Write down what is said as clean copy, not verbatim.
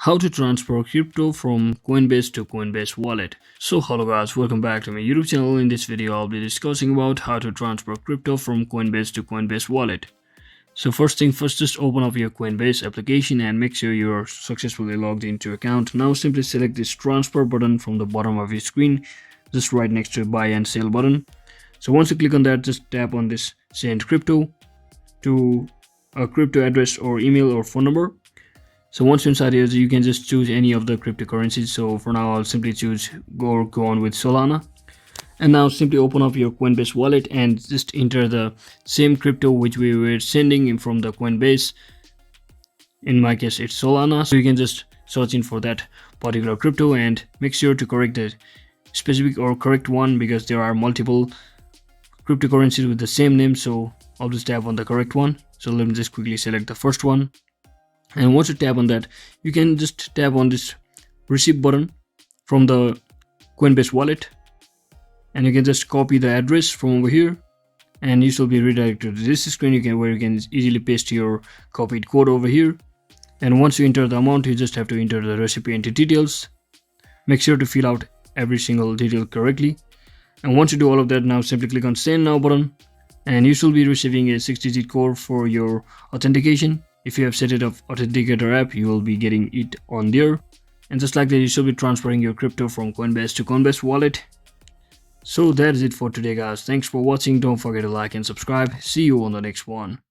How to transfer crypto from Coinbase to Coinbase Wallet. So hello guys, welcome back to my YouTube channel. In this video I'll be discussing about how to transfer crypto from Coinbase to Coinbase Wallet. So first thing first, just open up your Coinbase application and make sure you're successfully logged into your account. Now simply select this transfer button from the bottom of your screen, just right next to buy and sell button. So once you click on that, just tap on this send crypto to a crypto address or email or phone number. So once you're inside here, you can just choose any of the cryptocurrencies. So for now, I'll simply choose go on with Solana. And now simply open up your Coinbase wallet and just enter the same crypto which we were sending in from the Coinbase. In my case, it's Solana. So you can just search in for that particular crypto and make sure to correct the specific or correct one, because there are multiple cryptocurrencies with the same name. So I'll just tap on the correct one. So let me just quickly select the first one. And once you tap on that, you can just tap on this receipt button from the Coinbase wallet, and you can just copy the address from over here, and you shall be redirected to this screen where you can easily paste your copied code over here. And once you enter the amount, you just have to enter the recipient details. Make sure to fill out every single detail correctly. And once you do all of that, now simply click on send now button, and you should be receiving a 6-digit code for your authentication. If you have set it up authenticator app, you will be getting it on there. And just like that, you should be transferring your crypto from Coinbase to Coinbase wallet. So that is it for today guys. Thanks for watching. Don't forget to like and subscribe. See you on the next one.